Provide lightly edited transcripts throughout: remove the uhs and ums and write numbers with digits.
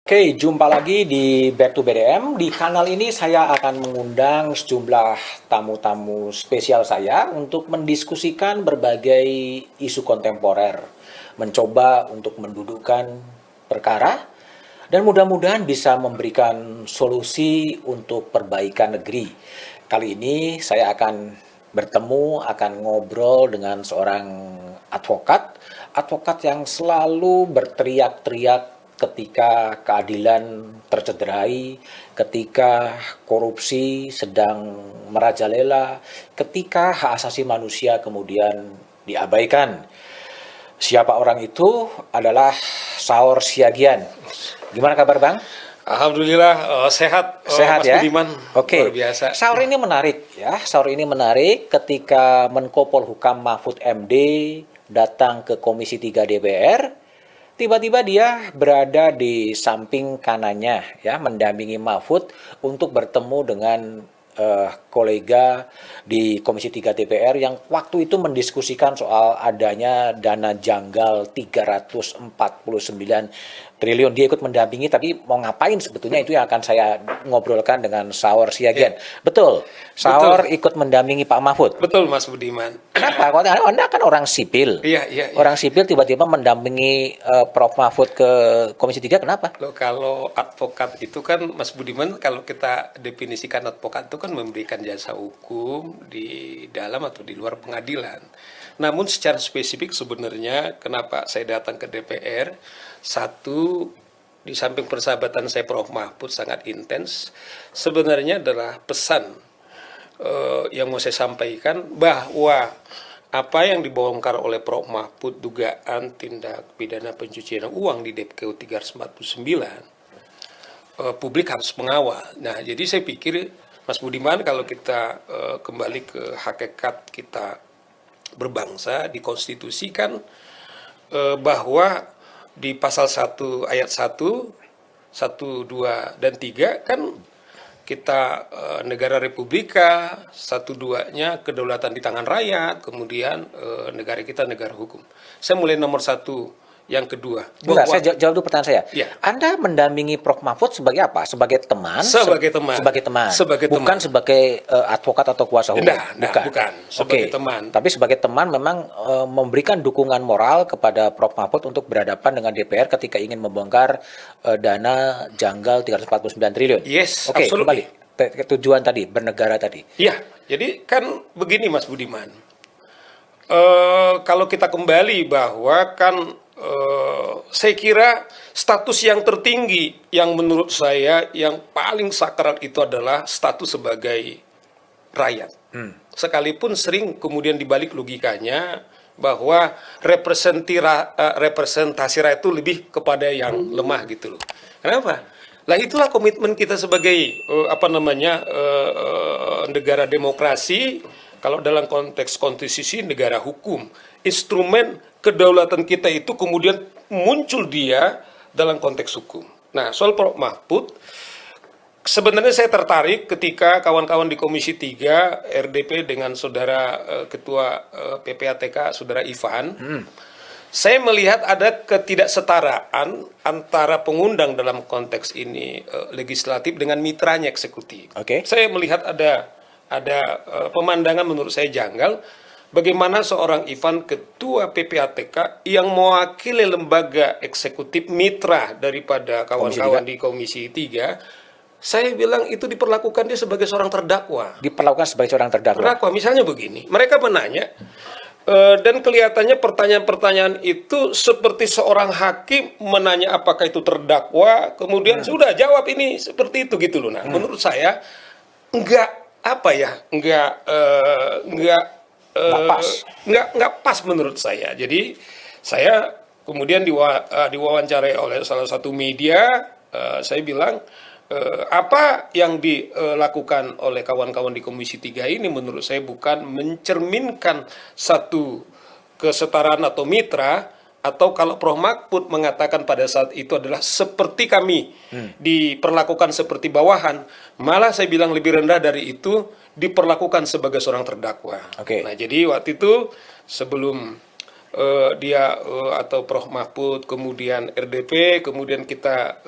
Oke, jumpa lagi di Back to BDM. Di kanal ini saya akan mengundang sejumlah tamu-tamu spesial saya untuk mendiskusikan berbagai isu kontemporer, mencoba untuk mendudukkan perkara, dan mudah-mudahan bisa memberikan solusi untuk perbaikan negeri. Kali ini saya akan akan ngobrol dengan seorang advokat yang selalu berteriak-teriak ketika keadilan tercederai, ketika korupsi sedang merajalela, ketika hak asasi manusia kemudian diabaikan. Siapa orang itu? Adalah Saur Siagian. Gimana kabar, Bang? Alhamdulillah sehat, Sehat Mas ya? Budiman. Oke. Luar biasa. Saur ini menarik ya. Saur ini menarik ketika Menko Polhukam Mahfud MD datang ke Komisi 3 DPR. Tiba-tiba dia berada di samping kanannya ya, mendampingi Mahfud untuk bertemu dengan kolega di Komisi 3 DPR yang waktu itu mendiskusikan soal adanya dana janggal 349 triliun. Dia ikut mendampingi, tapi mau ngapain sebetulnya itu yang akan saya ngobrolkan dengan Saur Siagian. Betul, Saur ikut mendampingi Pak Mahfud. Betul, Mas Budiman. Kenapa? Anda kan orang sipil. Iya. Orang sipil tiba-tiba mendampingi Prof. Mahfud ke Komisi 3, kenapa? Loh, kalau advokat itu kan, Mas Budiman, kalau kita definisikan advokat itu kan memberikan jasa hukum di dalam atau di luar pengadilan. Namun secara spesifik sebenarnya kenapa saya datang ke DPR, satu, di samping persahabatan saya Prof. Mahfud sangat intens, sebenarnya adalah pesan yang mau saya sampaikan bahwa apa yang dibongkar oleh Prof. Mahfud dugaan tindak pidana pencucian uang di DPKU 349, publik harus mengawal. Nah, jadi saya pikir Mas Budiman, kalau kita kembali ke hakikat kita berbangsa, dikonstitusikan bahwa di pasal 1 ayat 1, 2 dan 3 kan kita negara republika, 1-2-nya kedaulatan di tangan rakyat, kemudian negara kita negara hukum. Saya mulai nomor 1, yang kedua. Enggak, saya jawab dulu pertanyaan saya. Ya. Anda mendampingi Prof. Mahfud sebagai apa? Sebagai teman? Sebagai teman. Sebagai teman. Bukan sebagai advokat atau kuasa hukum? Bukan. Sebagai teman. Tapi sebagai teman memang memberikan dukungan moral kepada Prof. Mahfud untuk berhadapan dengan DPR ketika ingin membongkar dana janggal 349 triliun. Yes, Oke, absolutely. kembali ke tujuan tadi, bernegara tadi. Iya, jadi kan begini Mas Budiman. Kalau kita kembali bahwa kan saya kira status yang tertinggi yang menurut saya yang paling sakral itu adalah status sebagai rakyat. Sekalipun sering kemudian dibalik logikanya bahwa representasi rakyat itu lebih kepada yang lemah gitu loh. Kenapa? Lah itulah komitmen kita sebagai negara demokrasi. Kalau dalam konteks konstitusi negara hukum, instrumen kedaulatan kita itu kemudian muncul dia dalam konteks hukum. Nah, soal Prof. Mahfud, sebenarnya saya tertarik ketika kawan-kawan di Komisi 3 RDP dengan saudara Ketua PPATK, saudara Ivan, saya melihat ada ketidaksetaraan antara pengundang dalam konteks ini legislatif dengan mitranya eksekutif. Saya melihat ada pemandangan menurut saya janggal, bagaimana seorang Ivan ketua PPATK yang mewakili lembaga eksekutif mitra daripada kawan-kawan di Komisi 3, saya bilang itu diperlakukan dia sebagai seorang terdakwa. Diperlakukan sebagai seorang terdakwa. Misalnya begini, mereka menanya, dan kelihatannya pertanyaan-pertanyaan itu seperti seorang hakim menanya apakah itu terdakwa, kemudian sudah jawab ini seperti itu gitu loh. Nah, menurut saya enggak pas menurut saya. Jadi saya kemudian diwawancarai oleh salah satu media, saya bilang apa yang dilakukan oleh kawan-kawan di Komisi 3 ini menurut saya bukan mencerminkan satu kesetaraan atau mitra, atau kalau Prof. Mahfud mengatakan pada saat itu adalah seperti kami diperlakukan seperti bawahan, malah saya bilang lebih rendah dari itu, diperlakukan sebagai seorang terdakwa. Nah, jadi waktu itu sebelum dia atau Prof Mahfud, kemudian RDP, kemudian kita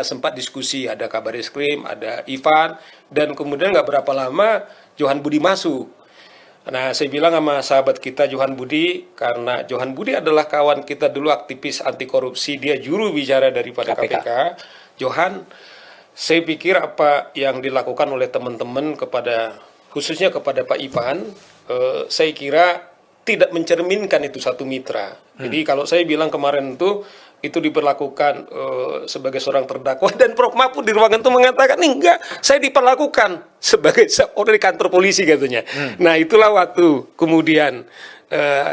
sempat diskusi, ada Kabar Eskrim, ada Ivan, dan kemudian nggak berapa lama Johan Budi masuk. Nah, saya bilang sama sahabat kita Johan Budi, karena Johan Budi adalah kawan kita dulu aktivis anti korupsi, dia juru bicara daripada KPK. Johan, saya pikir apa yang dilakukan oleh teman-teman khususnya kepada Pak Ivan, saya kira tidak mencerminkan itu satu mitra. Jadi kalau saya bilang kemarin itu diperlakukan sebagai seorang terdakwa, dan Prof Mahfud di ruangan itu mengatakan enggak, saya diperlakukan sebagai seorang di kantor polisi katanya. Nah, itulah waktu kemudian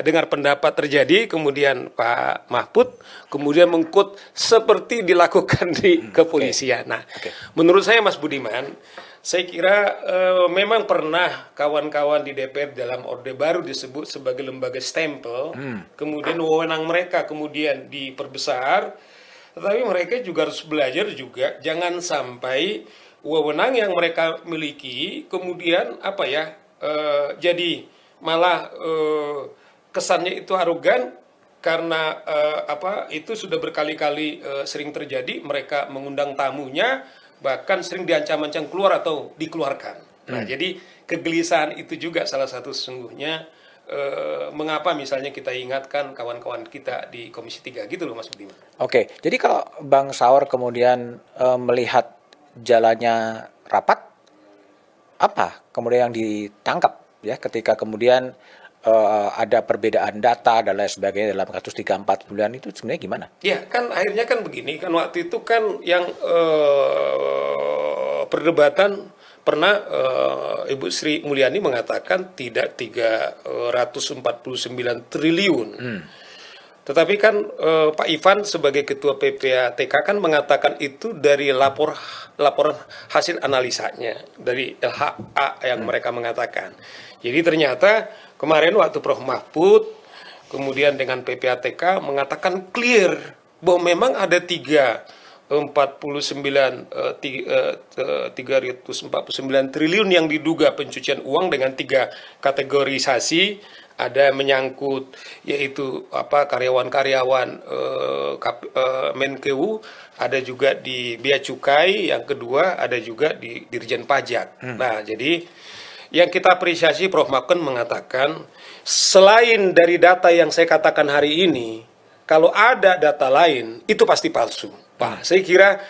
dengar pendapat terjadi, kemudian Pak Mahfud kemudian mengkut seperti dilakukan di kepolisian. Nah, menurut saya Mas Budiman, saya kira memang pernah kawan-kawan di DPR dalam Orde Baru disebut sebagai lembaga stempel, kemudian wewenang mereka kemudian diperbesar, tetapi mereka juga harus belajar juga, jangan sampai wewenang yang mereka miliki kemudian jadi malah kesannya itu arogan, karena itu sudah berkali-kali sering terjadi, mereka mengundang tamunya, bahkan sering diancam-ancam keluar atau dikeluarkan. Nah, jadi kegelisahan itu juga salah satu sesungguhnya mengapa misalnya kita ingatkan kawan-kawan kita di Komisi 3 gitu loh Mas Budiman. Oke, jadi kalau Bang Saur kemudian melihat jalannya rapat, apa kemudian yang ditangkap ya ketika kemudian ada perbedaan data dan lain sebagainya dalam kasus 3-4 bulan itu sebenarnya gimana? Ya kan akhirnya kan begini, kan waktu itu kan yang perdebatan pernah Ibu Sri Mulyani mengatakan tidak 349 triliun. Tetapi kan Pak Ivan sebagai Ketua PPATK kan mengatakan itu dari laporan hasil analisanya dari LHA yang mereka mengatakan. Jadi ternyata kemarin waktu Prof Mahfud kemudian dengan PPATK mengatakan clear bahwa memang ada 349 triliun yang diduga pencucian uang dengan 3 kategorisasi, ada menyangkut yaitu karyawan-karyawan Menkeu, ada juga di Bea Cukai, yang kedua ada juga di Dirjen Pajak. Nah, jadi yang kita apresiasi Prof Mahfud mengatakan selain dari data yang saya katakan hari ini, kalau ada data lain itu pasti palsu. Pak, saya kira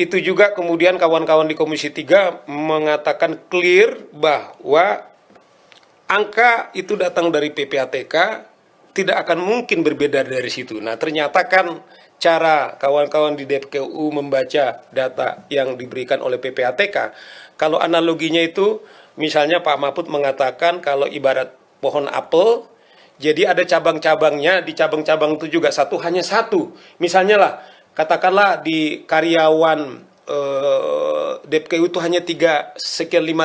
itu juga kemudian kawan-kawan di Komisi 3 mengatakan clear bahwa angka itu datang dari PPATK, tidak akan mungkin berbeda dari situ. Nah, ternyata kan cara kawan-kawan di DPKU membaca data yang diberikan oleh PPATK, kalau analoginya itu misalnya Pak Mahfud mengatakan kalau ibarat pohon apel, jadi ada cabang-cabangnya, di cabang-cabang itu juga hanya satu. Misalnya lah, katakanlah di karyawan DPKU itu hanya 3,5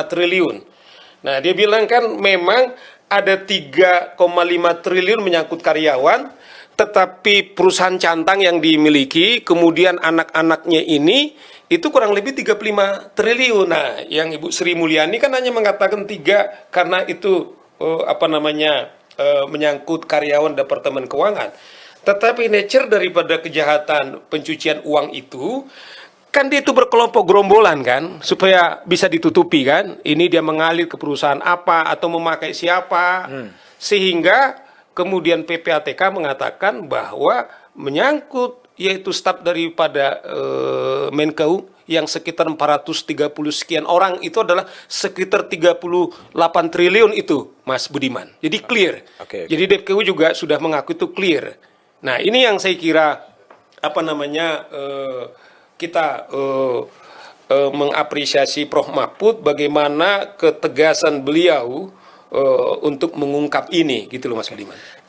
triliun. Nah, dia bilang kan memang ada 3,5 triliun menyangkut karyawan, tetapi perusahaan cantang yang dimiliki, kemudian anak-anaknya ini, itu kurang lebih 35 triliun. Nah, yang Ibu Sri Mulyani kan hanya mengatakan 3 karena itu menyangkut karyawan Departemen Keuangan. Tetapi nature daripada kejahatan pencucian uang itu, kan dia itu berkelompok gerombolan kan, supaya bisa ditutupi kan, ini dia mengalir ke perusahaan apa atau memakai siapa, sehingga kemudian PPATK mengatakan bahwa menyangkut yaitu staf daripada Menkeu yang sekitar 430 sekian orang itu adalah sekitar 38 triliun itu, Mas Budiman. Jadi clear. Jadi DPKU juga sudah mengaku itu clear. Nah, ini yang saya kira kita mengapresiasi Prof Mahfud bagaimana ketegasan beliau untuk mengungkap ini gitu loh Mas Budiman.